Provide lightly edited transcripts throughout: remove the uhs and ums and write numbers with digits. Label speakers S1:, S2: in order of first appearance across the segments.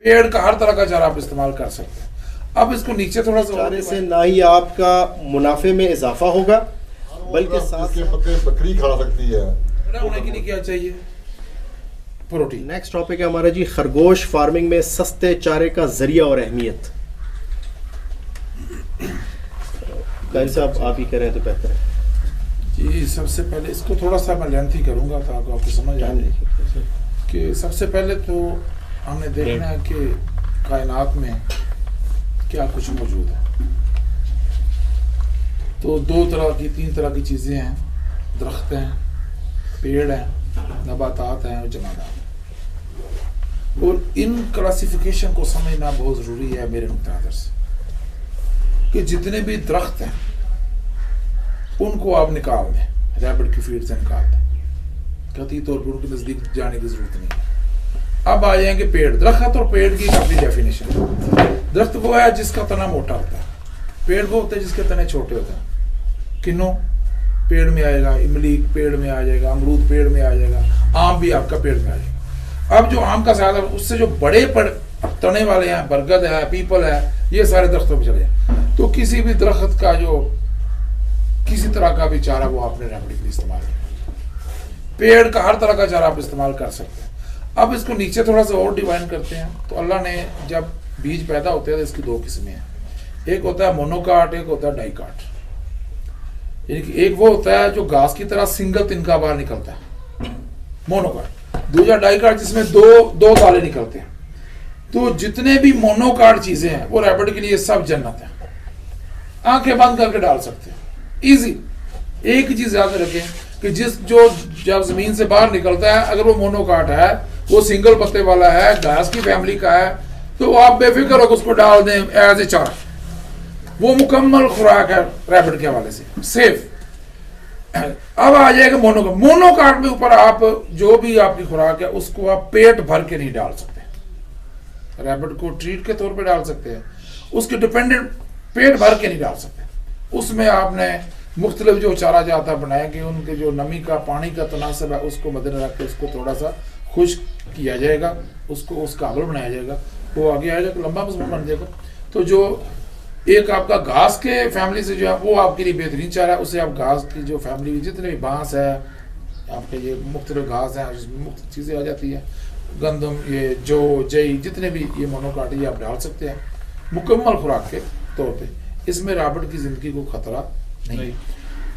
S1: पेड़ का हर तरह का चारा आप इस्तेमाल कर सकते हैं। अब इसको नीचे थोड़ा सा
S2: चारे से ना ही आपका मुनाफे में इजाफा होगा बल्कि साथ
S3: इसके पत्ते बकरी खा सकती है।
S1: बड़ा होने के लिए क्या चाहिए? प्रोटीन।
S2: नेक्स्ट टॉपिक है हमारा जी, खरगोश फार्मिंग में सस्ते चारे का जरिया और अहमियत। साहब आप ही करें तो बेहतर है
S1: जी। सबसे पहले इसको थोड़ा सा मैं लेंथी करूंगा ताकि आपको समझ आ जाए कि सबसे पहले तो हमने देखना है कि कायनात में क्या कुछ मौजूद है। तो तीन तरह की चीज़ें हैं, दरख्त हैं, पेड़ हैं, नबातात हैं और जमादात। और इन क्लासिफिकेशन को समझना बहुत ज़रूरी है मेरे नुक्ता नज़र से कि जितने भी दरख्त हैं उनको आप निकाल दें, रैबिट की फीड से निकाल दें, कतई तौर पर उनके नज़दीक जाने की ज़रूरत नहीं है। अब आ जाएंगे पेड़। दरख्त और पेड़ की काफ़ी डेफिनेशन है। दरख्त वो है जिसका तना मोटा होता है, पेड़ वो होते हैं जिसके तने छोटे होते हैं। किन्नू पेड़ में आएगा, इमली पेड़ में आ जाएगा, अमरूद पेड़ में आ जाएगा, आम भी आपका पेड़ में आ जाएगा। अब जो आम का ज़्यादा उससे जो बड़े तने वाले हैं, बरगद है, पीपल है, ये सारे दरख्तों पर चले जाए। तो किसी भी दरख्त का जो किसी तरह का भी चारा वो आपने रेमेडी के लिए इस्तेमाल किया। पेड़ का हर तरह का चारा आप इस्तेमाल कर सकते हैं। अब इसको नीचे थोड़ा सा और डिवाइड करते हैं। तो अल्लाह ने जब बीज पैदा होते हैं तो इसकी दो किस्में हैं, एक होता है मोनोकाट, एक होता है डाइकाट। यानी कि एक वो होता है जो घास की तरह सिंगल तिनका बाहर निकलता है, मोनोकाट। दूसरा डाइकाट जिसमें दो दाले निकलते हैं। तो जितने भी मोनोकाट चीजें हैं वो रैबिट के लिए सब जन्नत है, आंखें बंद करके डाल सकते हैं, इजी। एक ही चीज याद रखें कि जब जमीन से बाहर निकलता है, अगर वो मोनोकाट है, वो सिंगल पत्ते वाला है, घास की फैमिली का है, तो आप बेफिक्र होकर उसको डाल दें एज ए चारा। वो मुकम्मल खुराक है रैबिट के हवाले से, सेफ। अब आ जाएगा मोनोकाट। मोनोकाट में ऊपर आप जो भी आपकी खुराक है उसको आप पेट भर के नहीं डाल सकते। रैबिट को ट्रीट के तौर पे डाल सकते हैं, उसके डिपेंडेंट पेट भर के नहीं डाल सकते। उसमें आपने मुख्तलिफ जो चारा जाता बनाया कि उनके जो नमी का पानी का तनासब है उसको मद्देनजर रख के उसको थोड़ा सा खुश्क किया जाएगा, उसको उस काबल बनाया जाएगा, वो आगे आएगा तो लंबा मजबूत बन जाएगा। तो जो एक आपका घास के फैमिली से जो है वो आपके लिए बेहतरीन चारा है। उससे आप घास की जो फैमिली जितने भी बांस है आपके, ये मुख्तलिफ घास है जिसमें मुख्तलिफ चीज़ें आ जाती है, गंदम, ये जो जई, जितने भी ये मोनोकाट ये आप डाल सकते हैं मुकम्मल खुराक के तौर पे। इसमें रैबिट की जिंदगी को खतरा नहीं।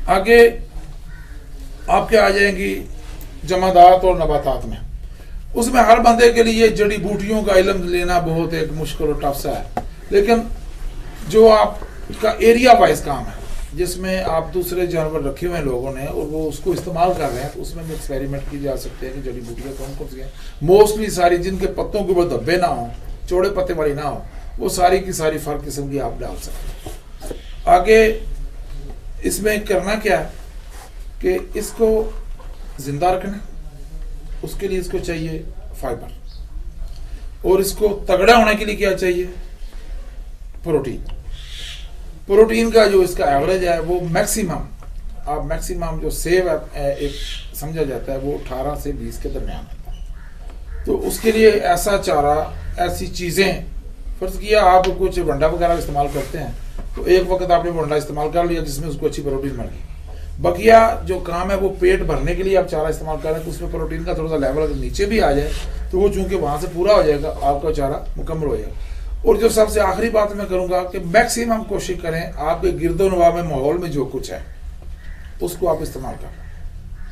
S1: आगे आपके आ जाएंगी जमादात और नबातात में। उसमें हर बंदे के लिए जड़ी बूटियों का इल्म लेना बहुत एक मुश्किल और टफ सा है, लेकिन जो आपका एरिया वाइज काम है जिसमें आप दूसरे जानवर रखे हुए हैं लोगों ने और वो उसको इस्तेमाल कर रहे हैं, तो उसमें भी एक्सपेरिमेंट की जा सकते हैं कि जड़ी बूटियाँ कौन कौन सी हैं। मोस्टली सारी जिनके पत्तों के ऊपर धब्बे ना हो, चौड़े पत्ते वाली ना हो, वो सारी की सारी फर्क किस्म की आप डाल सकते हैं। आगे इसमें करना क्या है कि इसको जिंदा रखना, उसके लिए इसको चाहिए फाइबर, और इसको तगड़ा होने के लिए क्या चाहिए? प्रोटीन। प्रोटीन का जो इसका एवरेज है वो मैक्सिमम जो सेव है एक समझा जाता है वो 18 से 20 के दरमियान है। तो उसके लिए ऐसा चारा, ऐसी चीज़ें, फर्ज किया आप कुछ वंडा वगैरह इस्तेमाल करते हैं तो एक वक्त आपने वंडा इस्तेमाल कर लिया जिसमें उसको अच्छी प्रोटीन मिल गई, बकिया जो काम है वो पेट भरने के लिए आप चारा इस्तेमाल कर रहे हैं, तो उसमें प्रोटीन का थोड़ा सा लेवल अगर नीचे भी आ जाए तो वो चूंकि वहाँ से पूरा हो जाएगा, आपका चारा मुकम्मल हो जाएगा। और जो सबसे आखिरी बात मैं करूँगा कि मैक्सिमम कोशिश करें आपके गिरदो नवा में माहौल में जो कुछ है उसको आप इस्तेमाल करें।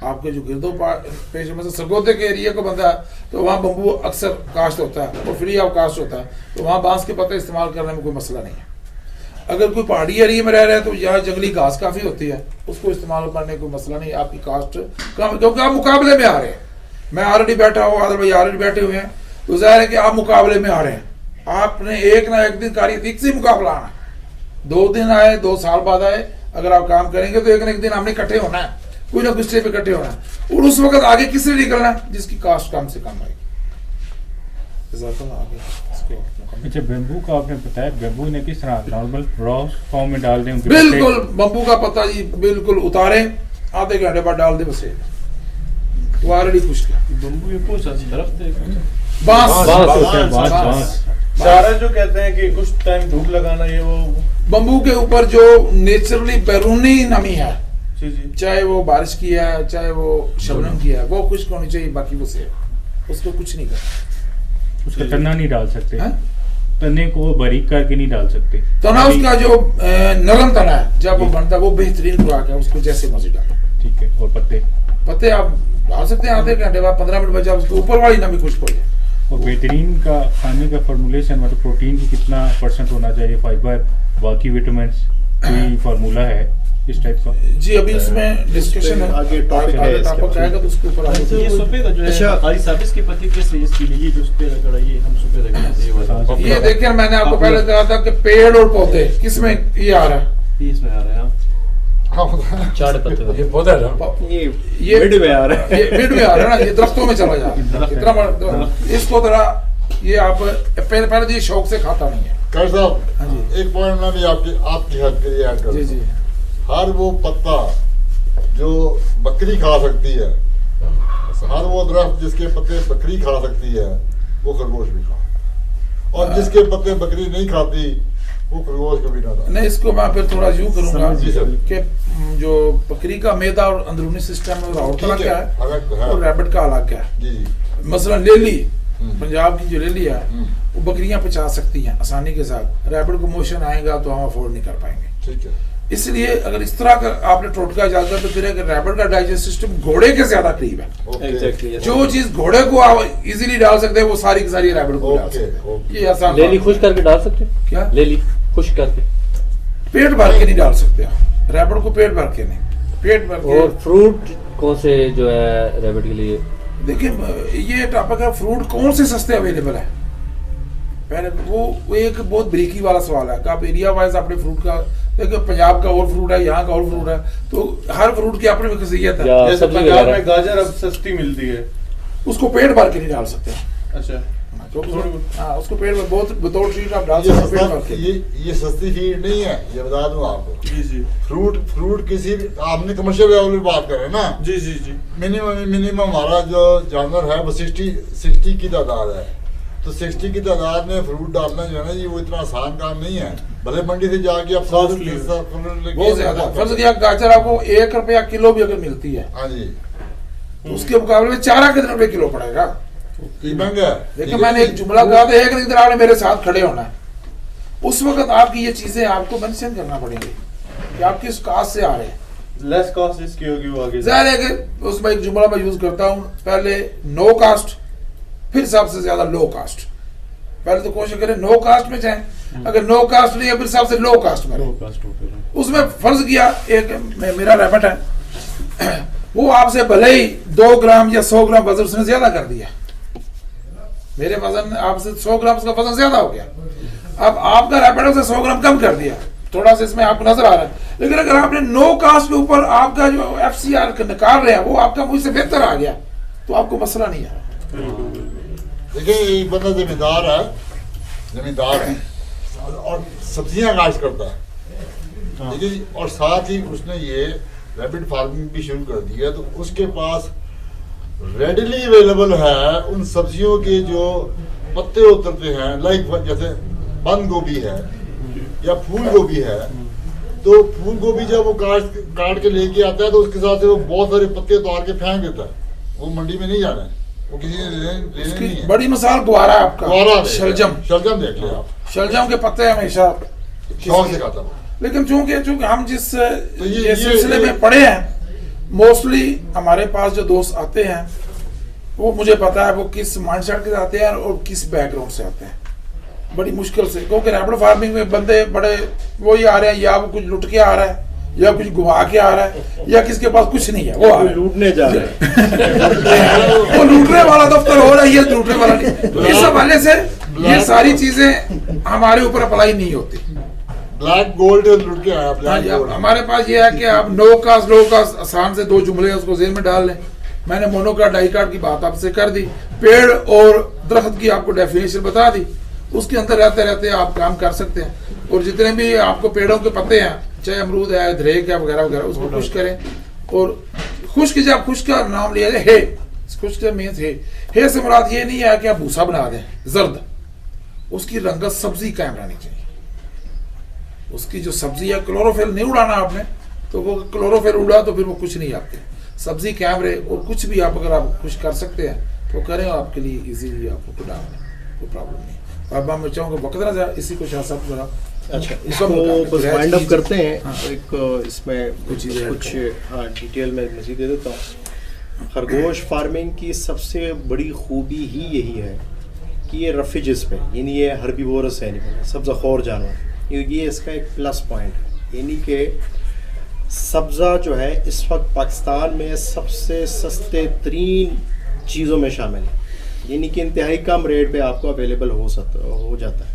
S1: आपके जो गिरदो पेश में सरगोदे के एरिया को बनता है तो वहाँ बम्बू अक्सर काश्त होता है और फ्री ऑफ कास्ट होता है, तो वहाँ बांस के पत्ते इस्तेमाल करने में कोई मसला नहीं है। अगर कोई पहाड़ी एरिया में रह रहे हैं तो यहाँ जंगली घास काफ़ी होती है, उसको इस्तेमाल करने में कोई मसला नहीं, आपकी कास्ट कम, क्योंकि आप मुकाबले में आ रहे हैं। मैं ऑलरेडी बैठा हूँ, आदर भाई ऑलरेडी बैठे हुए हैं, तो जाहिर है कि आप मुकाबले में आ रहे हैं। आपने एक ना एक दिन कार्य से मुकाबला आना, 2 दिन आए, 2 साल बाद आए, अगर आप काम करेंगे तो एक ना एक दिन हमने इकट्ठे होना है, कोई ना कुछ पे इकट्ठे होना है, और उस वक्त आगे किससे निकलना है? जिसकी कास्ट कम से कम आएगी।
S4: अच्छा, बेम्बू का आपने बताया, बेम्बू ने किस तरह नॉर्मल रॉ फॉर्म में डाल दें?
S1: बिल्कुल, बम्बू का पत्ता जी बिल्कुल उतारे, आधे घंटे बाद डाल दे, बस वो ऑलरेडी खुश्क है।
S5: बम्बू ये कौन सा दरख्त है?
S1: बांस।
S5: सारा जो कहते हैं कि कुछ टाइम धूप लगाना ये वो।
S1: बम्बू के ऊपर जो नेचुरली बैरूनी नमी है,
S5: जी जी।
S1: चाहे वो बारिश की है चाहे वो शबनम की है, वो खुश्क होनी चाहिए, बाकी वो सेब, उसको कुछ नहीं करना।
S4: उसका तना नहीं डाल सकते,
S1: हैं?
S4: तने को बारीक करके नहीं डाल सकते।
S1: तना उसका जो नरम तना है जब वो बनता है वो बेहतरीन खुराक है, उसको जैसे मर्जी डालो।
S4: ठीक है। और पत्ते
S1: आप डाल सकते हैं आधे घंटे बाद 15 मिनट बाद, जब उसके ऊपर वाली नमी खुश्क हो जाए।
S4: और बेहतरीन का खाने का फॉर्मूलेशन, मतलब प्रोटीन की कितना % होना चाहिए, फाइबर, बाकी विटामिन, कोई फार्मूला है इस टाइप का?
S1: जी अभी उसमें डिस्कशन है,
S2: आगे टॉपिक है इसके
S1: टॉपिक आएगा तो उसके ऊपर
S6: तो ये सफेद जो है
S2: अच्छा।
S6: खाली सफेद की पत्ती किस चीज के लिए, ये जो सफेद कड़ा ये हम सफेद रखते हैं, ये वाला
S1: ये देखिए मैंने आपको पहले कहा था कि पेड़ और पौधे किसमें ये आ रहा है,
S6: ये इसमें आ रहा है। चार पत्ते
S3: ये पौधा है ना?
S1: ये
S2: मिड में आ रहा है।
S1: ये मिड में आ रहा है ना, ये दरख्तों में चला जा रहा है इतना बड़ा, इसको जरा ये आप पहले ये शौक से खाता नहीं है।
S3: कर
S1: हाँ
S3: साहब
S1: जी।
S3: एक पॉइंट में भी आपकी हेल्प के लिए ऐड कर
S1: जी जी।
S3: हर वो पत्ता जो बकरी खा सकती है, हर वो दरख्त जिसके पत्ते बकरी खा सकती है, वो खरगोश भी खा, और जिसके पत्ते बकरी नहीं खाती वो खरगोश कभी ना खा।
S1: नहीं, इसको मैं फिर थोड़ा यूं करूंगा
S3: जी सर।
S1: कि जो बकरी का मैदा और अंदरूनी सिस्टम है और
S3: ठीक
S1: क्या
S3: है,
S1: है
S3: अलग तो है।
S1: और रैबिट का अलग क्या है।
S3: जी जी।
S1: मसलन लेली, पंजाब की जो लेली है
S3: हम्म।
S1: वो बकरियां पचा सकती हैं आसानी के साथ, रैबिट को मोशन आएगा तो हम अफोर्ड नहीं कर पाएंगे।
S3: ठीक है।
S1: इसलिए अगर इस तरह का आपने टोटका जाता तो फिर अगर रैबिट का डाइजेस्ट सिस्टम घोड़े के ज्यादा करीब है,
S3: ओके।
S6: एग्जैक्टली।
S1: जो चीज घोड़े को आप इजीली डाल सकते हैं वो सारी की सारी रैबिट को डाल
S3: ओके,
S1: सकते हैं।
S3: ओके।
S1: ये आसान
S6: लेली
S1: बात
S6: खुश करके डाल सकते हैं?
S1: है। क्या
S6: लेली खुश करके?
S1: पेट भर के नहीं डाल सकते आप रैबिट को, पेट भर के नहीं, पेट भर के।
S6: और फ्रूट कौन से जो है रैबिट के लिए?
S1: देखिए ये टॉपिक है, फ्रूट कौन से सस्ते अवेलेबल है, पहले वो एक बहुत ब्रीकी वाला सवाल है कि आप एरिया वाइज अपने फ्रूट का देखिए, पंजाब का और फ्रूट है, यहाँ का और फ्रूट है, तो हर फ्रूट की अपनी खासियत है।
S6: या
S5: जैसे
S6: सब्जी
S5: पंजाब
S6: वगैरह?
S5: में गाजर अब सस्ती मिलती है।
S1: उसको पेट भर के नहीं डाल सकते।
S5: अच्छा।
S1: हाँ उसको पेट में बहुत बतौर चीज आप डाल
S3: ये
S1: सकते हैं, पेट भर
S3: सस्ता
S1: के।
S3: ये सस्ती फीड नहीं है, ये बता दूं आपको।
S5: जी जी
S3: फ्रूट किसी भी आपने कमर्शियल लेवल की बात कर रहे हैं ना,
S5: जी जी जी।
S3: मिनिमम हमारा जो जानवर है वो 60 की तादाद है, तो 60 की तादाद में फ्रूट डालना जो है ना ये वो इतना आसान काम नहीं है। भले मंडी से जाके आप
S5: Costly है।
S1: बहुत ज्यादा। फर्ज किया गाजर आपको 1 रुपया किलो भी अगर मिलती है
S3: हाँ जी,
S1: तो उसके मुकाबले में 4 कितने रुपए किलो पड़ेगा।
S3: ये महंगा है।
S1: देखिए मैंने एक जुमला कहा था, एक दिन आपने मेरे साथ खड़े होना है, उस वक्त आपकी ये चीजें आपको मेंशन करना पड़ेंगी कि आप किस कास्ट से आ रहे हैं।
S5: लेस कॉस्ट इसकी होगी वो आगे।
S1: जाहिर है कि उसमें एक जुमला मैं यूज करता हूँ, पहले नो कास्ट फिर सबसे ज्यादा लो कास्ट। पहले तो कोशिश करें नो कास्ट में जाएं, अगर नो कास्ट नहीं है फिर सबसे लो कास्ट में रहें। उसमें फर्ज किया एक मेरा रैबिट है, वो आपसे भले ही 2 ग्राम या 100 ग्राम वजन उसने ज्यादा कर दिया, मेरे वजन आपसे 100 ग्राम उसका वजन ज्यादा हो गया, अब आपका रैबिट उसे 100 ग्राम कम कर दिया, थोड़ा सा इसमें आपको नजर आ रहा है। लेकिन अगर आपने नो कास्ट के ऊपर आपका जो FCR निकाल रहे हैं वो आपका मुझसे बेहतर आ गया तो आपको मसला नहीं है।
S3: देखिए एक बंदा जमींदार है और सब्जियां काश्त करता है, ठीक है जी, और साथ ही उसने ये रैबिट फार्मिंग भी शुरू कर दी है, तो उसके पास रेडिली अवेलेबल है उन सब्जियों के जो पत्ते उतरते हैं, लाइक जैसे बंद गोभी है या फूल गोभी है, तो फूल गोभी जब वो काट के लेके आता है तो उसके साथ से वो बहुत सारे पत्ते उतार के फेंक देता है, वो मंडी में नहीं जाना है, वो किसी ने लेने नहीं है।
S1: बड़ी मिसाल गुआरा है आपका,
S3: गुआरा देख लें,
S1: शलजम
S3: शलजम देख ले आप,
S1: शलजम के पत्ते हमेशा
S3: शौक से खाता हूँ।
S1: लेकिन चूंकि हम जिस
S3: ये
S1: सिलसिले में पढ़े हैं, मोस्टली हमारे पास जो दोस्त आते हैं वो मुझे पता है वो किस माइंडसेट के आते हैं और किस बैकग्राउंड से आते हैं, बड़ी मुश्किल से, क्योंकि रैबिट फार्मिंग में बंदे बड़े वही आ रहे हैं, या वो कुछ लुट के आ रहा है या कुछ गुवा के आ रहा है या किसके पास कुछ नहीं है वो आ रहा है।
S2: लूटने जा रहे हैं।
S1: वो लूटने वाला दफ्तर हो रहा है, ये लूटने वाला नहीं। तो इस हवाले से ये सारी चीजें हमारे ऊपर अप्लाई नहीं होती।
S3: ब्लैक गोल्ड लुट के आया,
S1: हाँ
S3: ब्लैक
S1: जी,
S3: गोल्ड।
S1: हमारे पास ये है कि आप नो कास्ट लो कास्ट आसान से 2 जुमले हैं उसको जेल में डाल लें। मैंने मोनोकार्ड डाइकार्ड की बात आपसे कर दी, पेड़ और दरख्त की आपको डेफिनेशन बता दी, उसके अंदर रहते रहते आप काम कर सकते हैं। और जितने भी आपको पेड़ों के पत्ते हैं, चाहे अमरूद है, धरेक है वगैरह वगैरह, उसको खुश करें। और खुश्क जब खुश्क का नाम लिया जाए, हे खुश्क मीन्स हे से मुराद ये नहीं है कि आप भूसा बना दें जर्द, उसकी रंगत सब्जी कायम रहनी चाहिए। उसकी जो सब्जी या क्लोरोफिल नहीं उड़ाना आपने, तो वो क्लोरोफिल उड़ा तो फिर वो कुछ नहीं आपके, सब्जी कायम रहे। और कुछ भी आप अगर आप कुछ कर सकते हैं तो करें, आपके लिए इजीली आपको डालना कोई प्रॉब्लम नहीं। अब मैं चाहूँगा वक्त ना जाए, इसी को शाह साहब जरा
S2: अच्छा इसको बस वाइंड अप करते हैं। हाँ। एक इसमें कुछ हाँ डिटेल में मज़ीद दे देता हूँ। खरगोश फार्मिंग की सबसे बड़ी खूबी ही यही है कि ये रफिजिस पे, यानी ये हर्बीवोरस एनिमल, सब्ज़ाखोर जानवर, ये इसका एक प्लस पॉइंट है। यानी कि सब्ज़ा जो है इस वक्त पाकिस्तान में सबसे सस्ते तरीन चीज़ों में शामिल है, यानी कि इंतहाई कम रेट पे आपको अवेलेबल हो जाता है।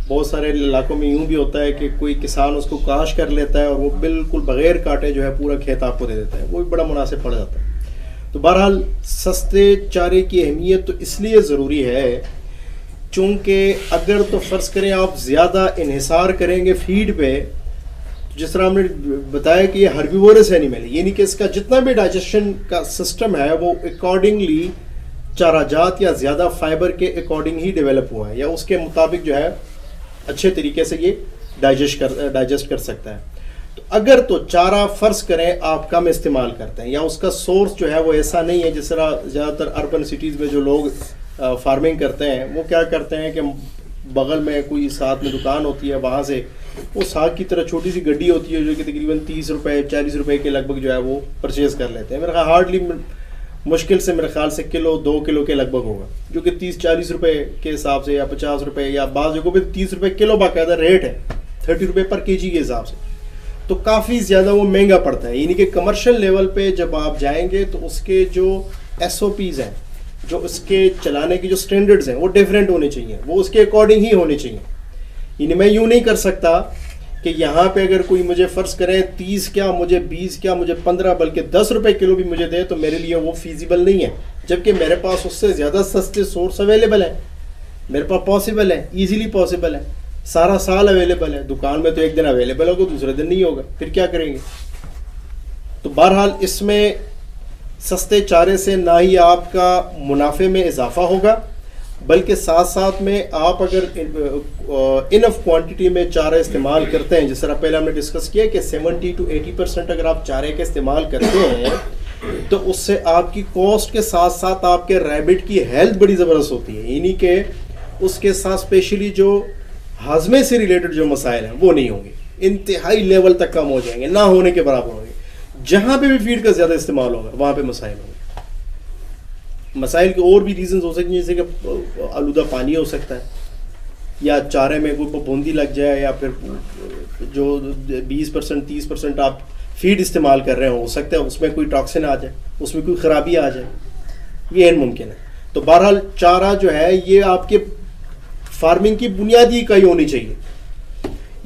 S2: बहुत सारे इलाकों में यूँ भी होता है कि कोई किसान उसको काश कर लेता है और वो बिल्कुल बग़ैर काटे जो है पूरा खेत आपको दे देता है, वो भी बड़ा मुनासिब पड़ जाता है। तो बहरहाल सस्ते चारे की अहमियत तो इसलिए ज़रूरी है चूँकि अगर तो फ़र्ज़ करें आप ज़्यादा इन्हिसार करेंगे फीड पे, जिस तरह हमने बताया कि ये हर्बीवोरस एनिमल है, यानी कि इसका जितना भी डाइजेशन का सिस्टम है वो अकॉर्डिंगली चाराजात या ज़्यादा फाइबर के अकॉर्डिंग ही डेवलप हुआ है, या उसके मुताबिक जो है अच्छे तरीके से ये डाइजेस्ट कर सकता है। तो अगर तो चारा फ़र्ज़ करें आप कम इस्तेमाल करते हैं, या उसका सोर्स जो है वो ऐसा नहीं है, जिस तरह ज़्यादातर अर्बन सिटीज़ में जो लोग फार्मिंग करते हैं वो क्या करते हैं कि बगल में कोई साथ में दुकान होती है, वहाँ से वो साग की तरह छोटी सी गड्डी होती है जो कि तकरीबन 30 रुपये 40 रुपये के लगभग जो है वो परचेज़ कर लेते हैं। मेरा ख्याल हार्डली मुश्किल से मेरे ख्याल से किलो 2 किलो के लगभग होगा, जो कि 30-40 रुपये के हिसाब से, या 50 रुपये, या बाज़ जगहों पे 30 रुपये किलो बाकायदा रेट है, 30 रुपये पर केजी के हिसाब से, तो काफ़ी ज़्यादा वो महंगा पड़ता है। यानी कि कमर्शियल लेवल पे जब आप जाएंगे तो उसके जो SOPs हैं, जो उसके चलाने की जो स्टैंडर्ड्स हैं वो डिफरेंट होने चाहिए, वो उसके अकॉर्डिंग ही होने चाहिए। यानी मैं यूँ नहीं कर सकता कि यहाँ पे अगर कोई मुझे फ़र्ज़ करें 30 क्या, मुझे 20 क्या, मुझे 15 बल्कि 10 रुपये किलो भी मुझे दे, तो मेरे लिए वो फीजिबल नहीं है, जबकि मेरे पास उससे ज़्यादा सस्ते सोर्स अवेलेबल है, मेरे पास पॉसिबल है, ईजीली पॉसिबल है, सारा साल अवेलेबल है। दुकान में तो एक दिन अवेलेबल होगा, दूसरे दिन नहीं होगा, फिर क्या करेंगे? तो बहरहाल इसमें सस्ते चारे से ना ही आपका मुनाफे में इजाफा होगा, बल्कि साथ साथ में आप अगर इनफ क्वांटिटी में चारा इस्तेमाल करते हैं, जिस तरह पहले हमने डिस्कस किया कि 70 to 80% अगर आप चारे का इस्तेमाल करते हैं तो उससे आपकी कॉस्ट के साथ साथ आपके रैबिट की हेल्थ बड़ी ज़बरदस्त होती है। यानी कि उसके साथ स्पेशली जो हाजमे से रिलेटेड जो मसाइल हैं वो नहीं होंगे, इंतहाई लेवल तक कम हो जाएंगे, ना होने के बराबर होंगे। जहाँ पे भी फीड का ज़्यादा इस्तेमाल होगा वहाँ पे मसाइल होंगे। मसाइल के और भी रीजंस हो सकते हैं, जैसे कि आलूदा पानी हो सकता है, या चारे में कोई बूंदी लग जाए, या फिर जो 20% 30% आप फीड इस्तेमाल कर रहे हो सकता है उसमें कोई टॉक्सिन आ जाए, उसमें कोई ख़राबी आ जाए, ये मुमकिन है। तो बहरहाल चारा जो है ये आपके फार्मिंग की बुनियादी इकाई होनी चाहिए,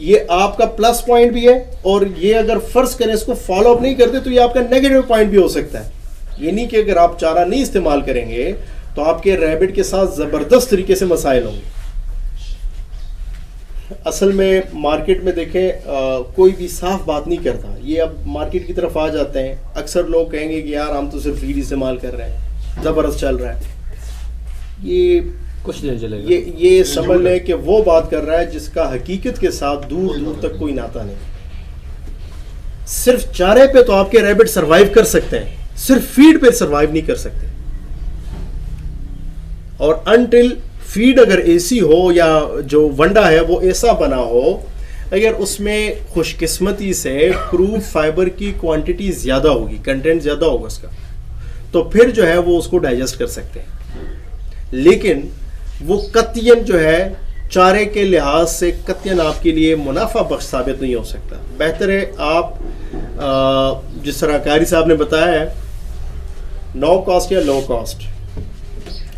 S2: ये आपका प्लस पॉइंट भी है, और ये अगर फ़र्ज़ करें इसको फॉलो अप नहीं करते तो ये आपका नेगेटिव पॉइंट भी हो सकता है। यानी कि अगर आप चारा नहीं इस्तेमाल करेंगे तो आपके रैबिट के साथ ज़बरदस्त तरीके से मसाइल होंगे। असल में मार्केट में देखें कोई भी साफ बात नहीं करता, ये अब मार्केट की तरफ आ जाते हैं। अक्सर लोग कहेंगे कि यार हम तो सिर्फ फीड इस्तेमाल कर रहे हैं, ज़बरदस्त चल रहा है। ये
S6: कुछ देर चलेगा,
S2: ये समझ लें कि वो बात कर रहा है जिसका हकीकत के साथ दूर दूर तक कोई नाता नहीं। सिर्फ चारे पे तो आपके रैबिट सरवाइव कर सकते हैं, सिर्फ फीड पे सरवाइव नहीं कर सकते। और अनटिल फीड अगर ऐसी हो या जो वंडा है वो ऐसा बना हो, अगर उसमें खुशकिस्मती से क्रूड फाइबर की क्वांटिटी ज़्यादा होगी, कंटेंट ज़्यादा होगा उसका, तो फिर जो है वो उसको डाइजेस्ट कर सकते हैं। लेकिन वो कतियन जो है चारे के लिहाज से कतियन आपके लिए मुनाफा बख्श साबित नहीं हो सकता। बेहतर है आप जिस तरह कारी साहब ने बताया है, नो कॉस्ट या लो कॉस्ट।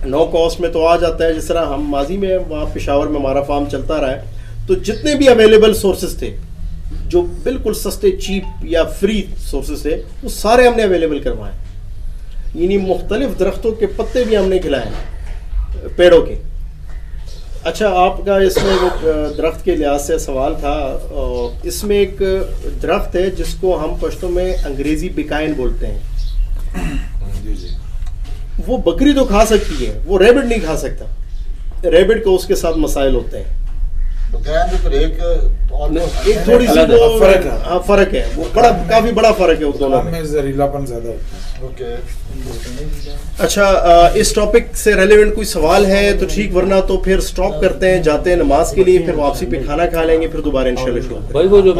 S2: नो कॉस्ट में तो आ जाता है, जिस तरह हम माजी में वहाँ पेशावर में हमारा फार्म चलता रहा है, तो जितने भी अवेलेबल सोर्सेज थे जो बिल्कुल सस्ते चीप या फ्री सोर्सेज थे वो सारे हमने अवेलेबल करवाए। यानी मुख्तलिफ दरख्तों के पत्ते भी हमने खिलाए, पेड़ों के। अच्छा, आपका इसमें वो दरख्त के लिहाज से सवाल था, इसमें एक दरख्त है जिसको हम पश्तो में अंग्रेज़ी बिकाइन बोलते हैं। वो बकरी तो खा सकती है, वो रैबिट नहीं खा सकता। रैबिट को उसके साथ मसाइल होते हैं।
S3: बकायदा तो एक
S2: एक थोड़ी सी वो
S1: फर्क है।
S2: हाँ फर्क है, वो बड़ा काफी बड़ा फर्क है उस दोनों में।
S1: में जहरीलापन ज्यादा होता है।
S3: ओके
S2: अच्छा, इस टॉपिक से रेलेवेंट कोई सवाल है तो ठीक, वरना तो फिर स्टॉप करते हैं, जाते हैं नमाज के लिए, फिर वापसी पे खाना खा लेंगे, फिर दोबारा इंशाल्लाह शुरू।
S7: भाई वो जो